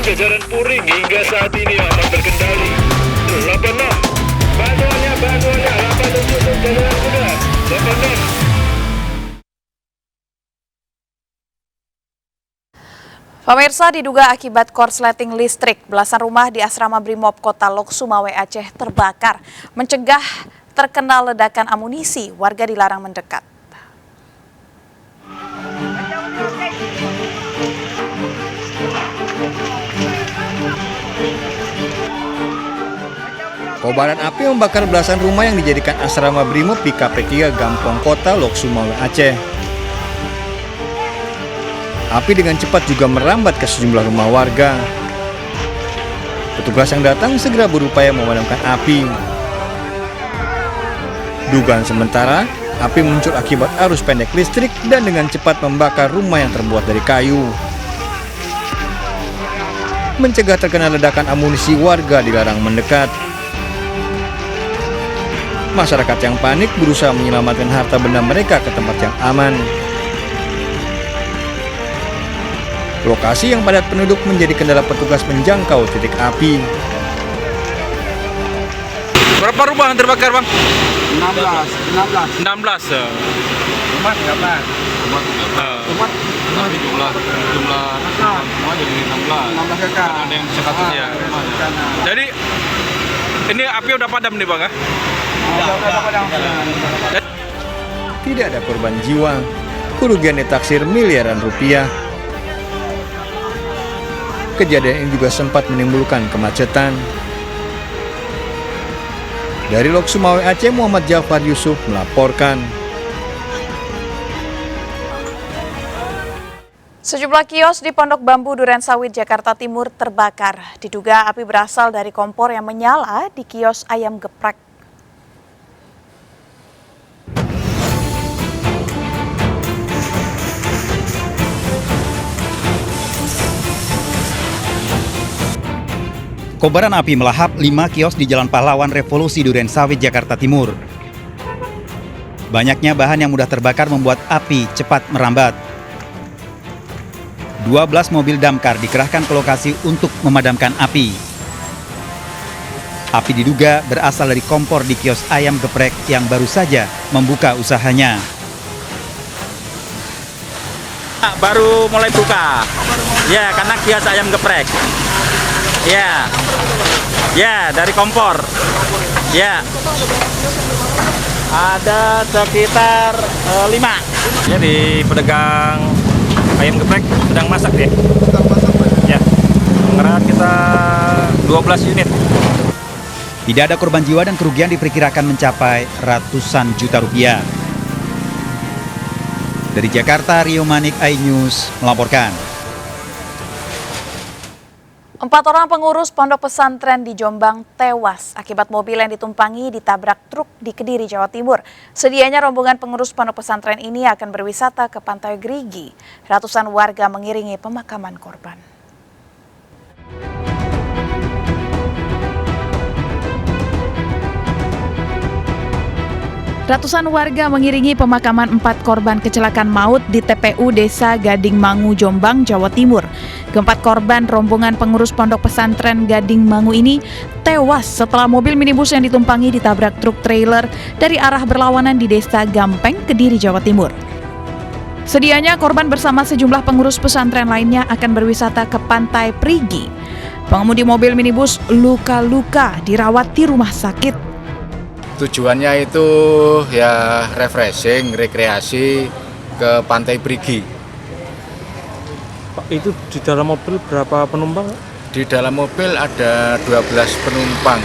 kejaran Puring hingga saat ini aman terkendali. 86. Bantuannya, 87 untuk jajaran kuda. 86. Pemirsa, diduga akibat korsleting listrik, belasan rumah di asrama Brimob Kota Lok Sumawe Aceh terbakar. Mencegah terkena ledakan amunisi, warga dilarang mendekat. Kobaran api membakar belasan rumah yang dijadikan asrama Brimob di KP3 Gampong Kota Lok Sumawe Aceh. Api dengan cepat juga merambat ke sejumlah rumah warga. Petugas yang datang segera berupaya memadamkan api. Dugaan sementara, api muncul akibat arus pendek listrik dan dengan cepat membakar rumah yang terbuat dari kayu. Mencegah terkena ledakan amunisi, warga dilarang mendekat. Masyarakat yang panik berusaha menyelamatkan harta benda mereka ke tempat yang aman. Lokasi yang padat penduduk menjadi kendala petugas menjangkau titik api. Berapa rumah yang terbakar, Bang? 16. 16. Rumah berapa? Rumah jumlah semua jadi 16. 16 kakak. Ada yang sekatung ya. Jadi ini api udah padam nih, Bang, ya? Tidak ada korban jiwa. Kerugian ditaksir miliaran rupiah. Kejadian ini juga sempat menimbulkan kemacetan. Dari Lok Sumawe Aceh, Muhammad Jafar Yusuf melaporkan. Sejumlah kios di Pondok Bambu Durensawit, Jakarta Timur terbakar. Diduga api berasal dari kompor yang menyala di kios ayam geprek. Kobaran api melahap 5 kios di Jalan Pahlawan Revolusi Durensawit, Jakarta Timur. Banyaknya bahan yang mudah terbakar membuat api cepat merambat. 12 mobil damkar dikerahkan ke lokasi untuk memadamkan api. Api diduga berasal dari kompor di kios ayam geprek yang baru saja membuka usahanya. Baru mulai buka. Ya, karena kios ayam geprek. Ya, dari kompor. Ya, ada sekitar 5. Jadi pedagang ayam geprek sedang masak ya. Ya, mengerak kita 12 unit. Tidak ada korban jiwa dan kerugian diperkirakan mencapai ratusan juta rupiah. Dari Jakarta, Rio Manik, iNews melaporkan. 4 orang pengurus pondok pesantren di Jombang tewas akibat mobil yang ditumpangi ditabrak truk di Kediri, Jawa Timur. Sedianya rombongan pengurus pondok pesantren ini akan berwisata ke Pantai Grigi. Ratusan warga mengiringi pemakaman korban. Ratusan warga mengiringi pemakaman 4 korban kecelakaan maut di TPU Desa Gading Mangu, Jombang, Jawa Timur. Keempat korban rombongan pengurus pondok pesantren Gading Mangu ini tewas setelah mobil minibus yang ditumpangi ditabrak truk trailer dari arah berlawanan di Desa Gampeng, Kediri, Jawa Timur. Sedianya korban bersama sejumlah pengurus pesantren lainnya akan berwisata ke Pantai Prigi. Pengemudi mobil minibus luka-luka dirawat di rumah sakit. Tujuannya itu ya refreshing, rekreasi ke Pantai Prigi. Pak, itu di dalam mobil berapa penumpang? Di dalam mobil ada 12 penumpang.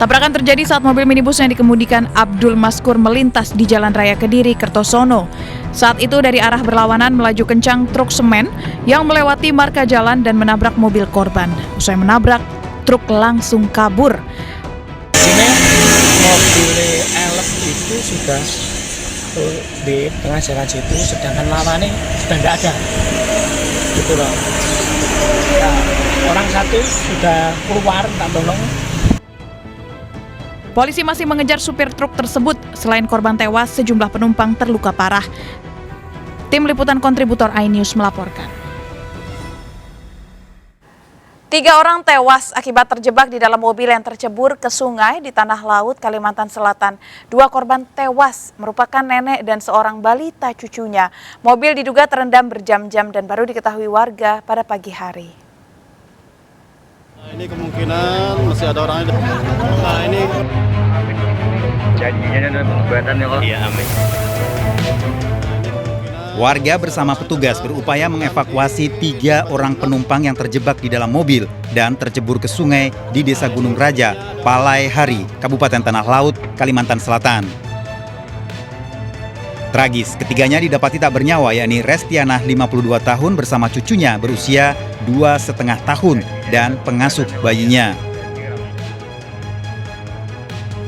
Tabrakan terjadi saat mobil minibus yang dikemudikan Abdul Maskur melintas di Jalan Raya Kediri, Kertosono. Saat itu dari arah berlawanan melaju kencang truk semen yang melewati marka jalan dan menabrak mobil korban. Usai menabrak, truk langsung kabur. Ini mobil elf itu sudah di tengah jalan situ, sedangkan lawannya sudah tidak ada. Gitu loh. Ya, orang satu sudah keluar, tak tolong. Polisi masih mengejar supir truk tersebut. Selain korban tewas, sejumlah penumpang terluka parah. Tim Liputan Kontributor iNews melaporkan. 3 orang tewas akibat terjebak di dalam mobil yang tercebur ke sungai di Tanah Laut, Kalimantan Selatan. 2 korban tewas merupakan nenek dan seorang balita cucunya. Mobil diduga terendam berjam-jam dan baru diketahui warga pada pagi hari. Ini kemungkinan masih ada orang. Nah ini Janjinya ada pengobatan ya, Pak. Iya, amin. Warga bersama petugas berupaya mengevakuasi 3 orang penumpang yang terjebak di dalam mobil dan tercebur ke sungai di Desa Gunung Raja, Palai Hari, Kabupaten Tanah Laut, Kalimantan Selatan. Tragis, ketiganya didapati tak bernyawa, yakni Restianah 52 tahun bersama cucunya berusia 2,5 tahun dan pengasuh bayinya.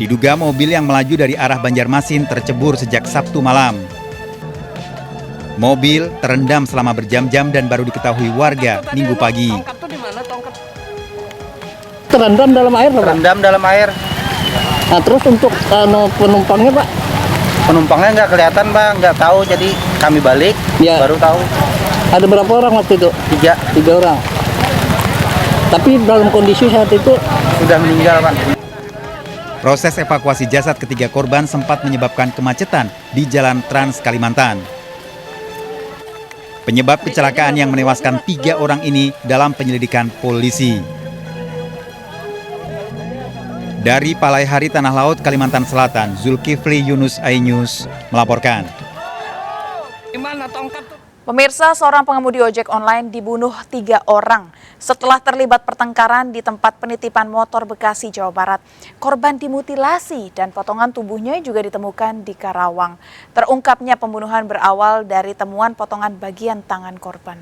Diduga mobil yang melaju dari arah Banjarmasin tercebur sejak Sabtu malam. Mobil terendam selama berjam-jam dan baru diketahui warga Minggu pagi. Terendam dalam air, Pak? Terendam dalam air. Nah, terus untuk penumpangnya, Pak? Penumpangnya nggak kelihatan, Bang. Nggak tahu, jadi kami balik, Ya. baru tahu. Ada berapa orang waktu itu? 3 orang. Tapi dalam kondisi saat itu sudah meninggal, Pak. Proses evakuasi jasad ketiga korban sempat menyebabkan kemacetan di Jalan Trans Kalimantan. Penyebab kecelakaan yang menewaskan 3 orang ini dalam penyelidikan polisi. Dari Palai Hari, Tanah Laut, Kalimantan Selatan, Zulkifli Yunus iNews melaporkan. Pemirsa, seorang pengemudi ojek online dibunuh 3 orang setelah terlibat pertengkaran di tempat penitipan motor Bekasi, Jawa Barat. Korban dimutilasi dan potongan tubuhnya juga ditemukan di Karawang. Terungkapnya pembunuhan berawal dari temuan potongan bagian tangan korban.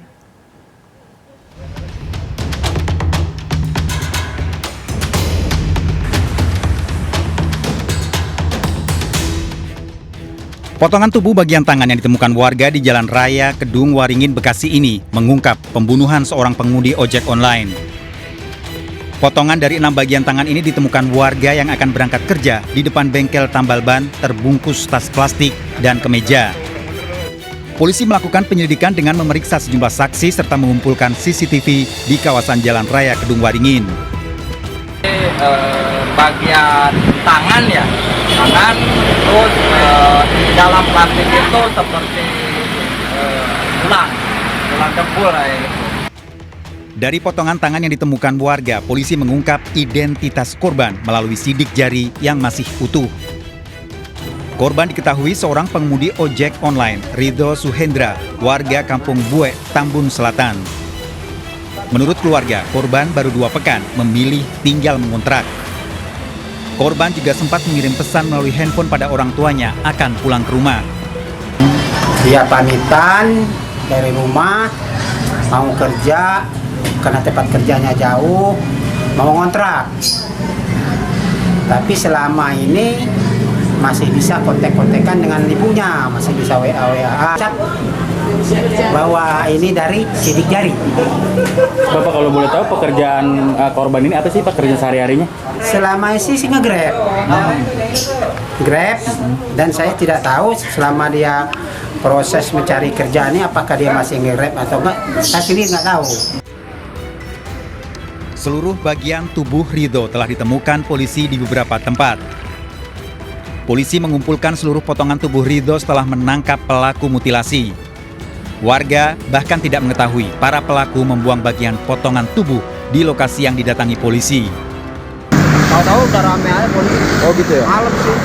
Potongan tubuh bagian tangan yang ditemukan warga di Jalan Raya Kedung Waringin, Bekasi ini mengungkap pembunuhan seorang pengemudi ojek online. Potongan dari 6 bagian tangan ini ditemukan warga yang akan berangkat kerja di depan bengkel tambal ban terbungkus tas plastik dan kemeja. Polisi melakukan penyelidikan dengan memeriksa sejumlah saksi serta mengumpulkan CCTV di kawasan Jalan Raya Kedung Waringin. Bagian tangan ya, terus di dalam plastik itu seperti tulang jempol ya. Dari potongan tangan yang ditemukan warga, polisi mengungkap identitas korban melalui sidik jari yang masih utuh. Korban diketahui seorang pengemudi ojek online, Ridho Suhendra, warga Kampung Bue, Tambun Selatan. Menurut keluarga, korban baru 2 pekan memilih tinggal mengontrak. Korban juga sempat mengirim pesan melalui handphone pada orang tuanya akan pulang ke rumah. Dia pamitan dari rumah, mau kerja, karena tempat kerjanya jauh, mau ngontrak. Tapi selama ini masih bisa kontek-kontekan dengan ibunya, masih bisa WA-WA. Bahwa ini dari sidik jari. Bapak kalau boleh tahu pekerjaan korban ini apa sih Pak, kerja sehari-harinya? Selama ini sih nge-grab. Grab, dan saya tidak tahu selama dia proses mencari kerjaannya apakah dia masih nge-grab atau enggak. Saya sendiri nggak tahu. Seluruh bagian tubuh Ridho telah ditemukan polisi di beberapa tempat. Polisi mengumpulkan seluruh potongan tubuh Ridho setelah menangkap pelaku mutilasi. Warga bahkan tidak mengetahui para pelaku membuang bagian potongan tubuh di lokasi yang didatangi polisi. tahu-tahu udah rame aja polisi. Oh gitu ya? Malam sih.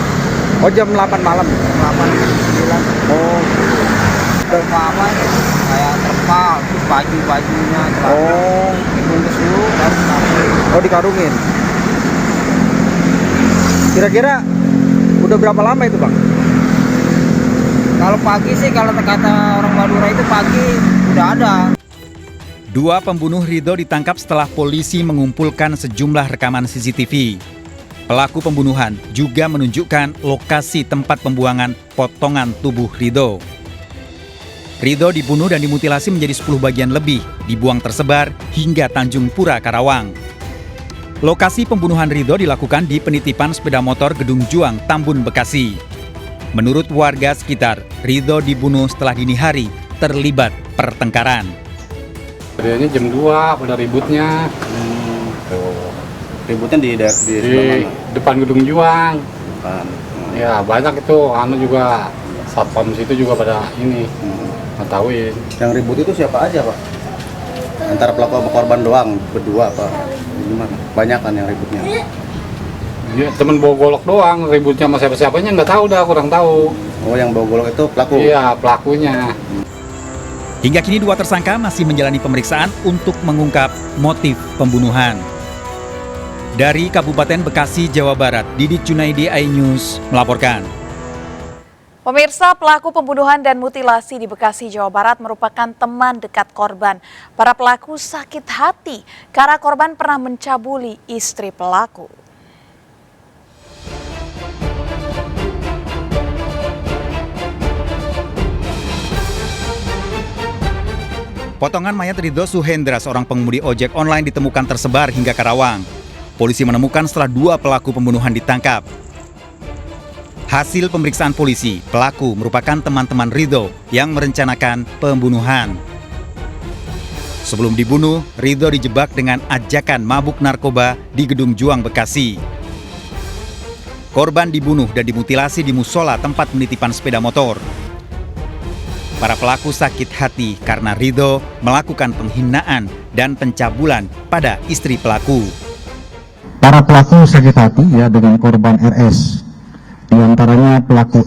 Oh jam 8 malam? 8, 9. Oh. Apa kayak terpal, terus baju-bajunya, Oh. dibungkus dulu, baru sampai. Oh dikarungin. Kira-kira udah berapa lama itu Bang? Kalau pagi sih, kalau kata orang Madura itu pagi udah ada. 2 pembunuh Ridho ditangkap setelah polisi mengumpulkan sejumlah rekaman CCTV. Pelaku pembunuhan juga menunjukkan lokasi tempat pembuangan potongan tubuh Ridho. Ridho dibunuh dan dimutilasi menjadi 10 bagian lebih, dibuang tersebar hingga Tanjung Pura, Karawang. Lokasi pembunuhan Ridho dilakukan di penitipan sepeda motor Gedung Juang, Tambun, Bekasi. Menurut warga sekitar, Ridho dibunuh setelah dini hari terlibat pertengkaran. Kejadiannya jam 2, pada ributnya. Ributnya di sebelah mana? depan gedung Juang. Kan. Ya banyak itu, juga satpam situ juga pada ini ngetahuin. Yang ribut itu siapa aja Pak? Antara pelaku sama korban doang, berdua Pak? Gimana? Banyak kan yang ributnya? Ya, temen bawa golok doang, ributnya sama siapa-siapanya nggak tahu dah, kurang tahu. Oh, yang bawa golok itu pelaku? Iya, pelakunya. Hingga kini dua tersangka masih menjalani pemeriksaan untuk mengungkap motif pembunuhan. Dari Kabupaten Bekasi, Jawa Barat, Didit Junaidi, iNews melaporkan. Pemirsa, pelaku pembunuhan dan mutilasi di Bekasi, Jawa Barat merupakan teman dekat korban. Para pelaku sakit hati karena korban pernah mencabuli istri pelaku. Potongan mayat Ridho Suhendra, seorang pengemudi ojek online, ditemukan tersebar hingga Karawang. Polisi menemukan setelah dua pelaku pembunuhan ditangkap. Hasil pemeriksaan polisi, pelaku merupakan teman-teman Ridho yang merencanakan pembunuhan. Sebelum dibunuh, Ridho dijebak dengan ajakan mabuk narkoba di Gedung Juang, Bekasi. Korban dibunuh dan dimutilasi di musola tempat penitipan sepeda motor. Para pelaku sakit hati karena Ridho melakukan penghinaan dan pencabulan pada istri pelaku. Para pelaku sakit hati ya dengan korban RS. Di antaranya pelaku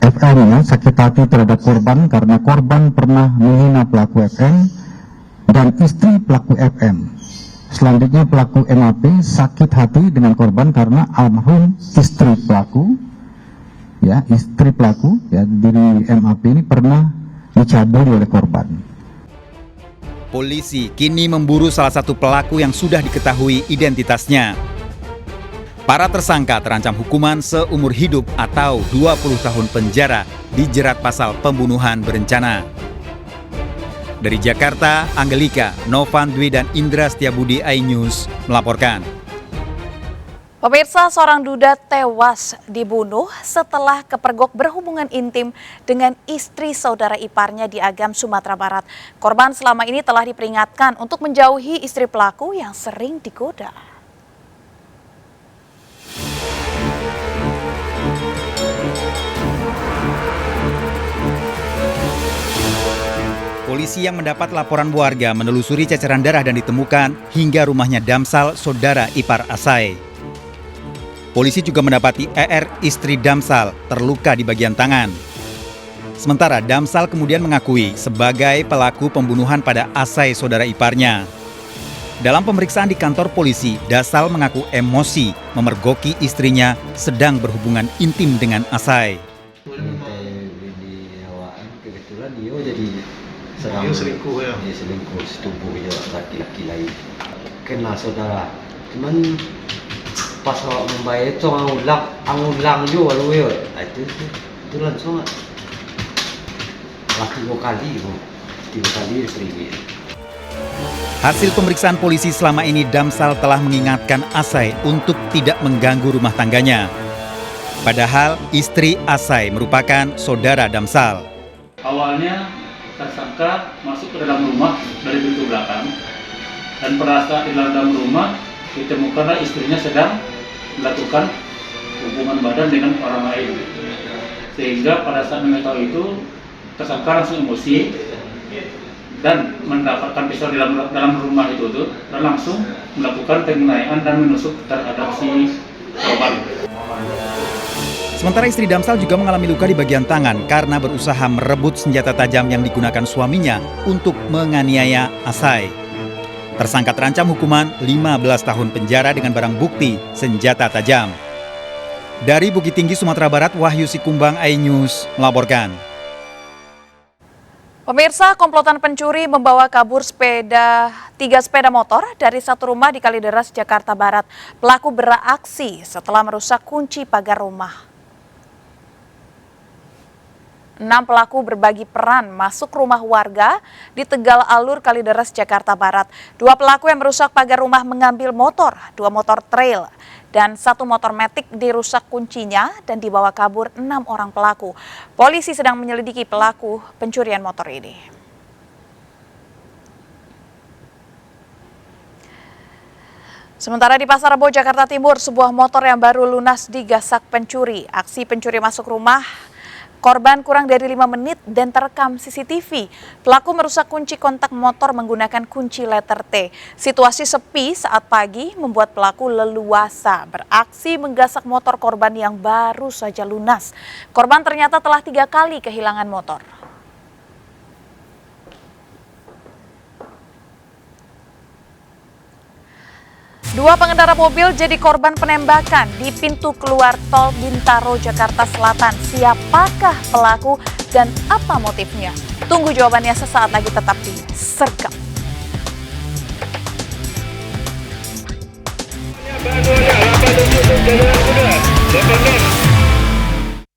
FM ya, sakit hati terhadap korban karena korban pernah menghina pelaku FM dan istri pelaku FM. Selanjutnya pelaku MAP sakit hati dengan korban karena almarhum istri pelaku ya, istri pelaku ya, diri MAP ini pernah dicabuli oleh korban. Polisi kini memburu salah satu pelaku yang sudah diketahui identitasnya. Para tersangka terancam hukuman seumur hidup atau 20 tahun penjara dijerat pasal pembunuhan berencana. Dari Jakarta, Angelika, Novan Dwi dan Indra Setiabudi, iNews melaporkan. Pemirsa, seorang duda tewas dibunuh setelah kepergok berhubungan intim dengan istri saudara iparnya di Agam, Sumatera Barat. Korban selama ini telah diperingatkan untuk menjauhi istri pelaku yang sering digoda. Polisi yang mendapat laporan warga menelusuri ceceran darah dan ditemukan hingga rumahnya Damsal, saudara ipar Asai. Polisi juga mendapati ER, istri Damsal, terluka di bagian tangan. Sementara Damsal kemudian mengakui sebagai pelaku pembunuhan pada Asai, saudara iparnya. Dalam pemeriksaan di kantor polisi, Damsal mengaku emosi memergoki istrinya sedang berhubungan intim dengan Asai. Kebetulan dia jadi selingkuh ya. Dia selingkuh setubuh ya laki-laki lain. Kenal saudara. Cuman pas awak membayar itu ulang juga lalu ya. Itu langsung laki 3 kali dipergi. Hasil pemeriksaan polisi selama ini, Damsal telah mengingatkan Asai untuk tidak mengganggu rumah tangganya. Padahal istri Asai merupakan saudara Damsal. Awalnya tersangka masuk ke dalam rumah dari pintu belakang dan pada saat di dalam rumah ditemukanlah istrinya sedang melakukan hubungan badan dengan orang lain, sehingga pada saat mengetahui itu tersangka langsung emosi dan mendapatkan pisau di dalam rumah itu dan langsung melakukan penganiayaan dan menusuk terhadap si korban. Sementara istri Damsal juga mengalami luka di bagian tangan karena berusaha merebut senjata tajam yang digunakan suaminya untuk menganiaya Asai. Tersangka terancam hukuman 15 tahun penjara dengan barang bukti senjata tajam. Dari Bukit Tinggi, Sumatera Barat, Wahyu Sikumbang, iNews melaporkan. Pemirsa, komplotan pencuri membawa kabur 3 sepeda motor dari satu rumah di Kalideres, Jakarta Barat. Pelaku beraksi setelah merusak kunci pagar rumah. 6 pelaku berbagi peran masuk rumah warga di Tegal Alur, Kalideres, Jakarta Barat. 2 pelaku yang merusak pagar rumah mengambil motor, 2 motor trail, dan 1 motor matic dirusak kuncinya dan dibawa kabur 6 orang pelaku. Polisi sedang menyelidiki pelaku pencurian motor ini. Sementara di Pasar Rebo, Jakarta Timur, sebuah motor yang baru lunas digasak pencuri. Aksi pencuri masuk rumah korban kurang dari 5 menit dan terekam CCTV. Pelaku merusak kunci kontak motor menggunakan kunci letter T. Situasi sepi saat pagi membuat pelaku leluasa beraksi menggasak motor korban yang baru saja lunas. Korban ternyata telah 3 kali kehilangan motor. Dua pengendara mobil jadi korban penembakan di pintu keluar tol Bintaro, Jakarta Selatan. Siapakah pelaku dan apa motifnya? Tunggu jawabannya sesaat lagi, tetap di Sergap. Baru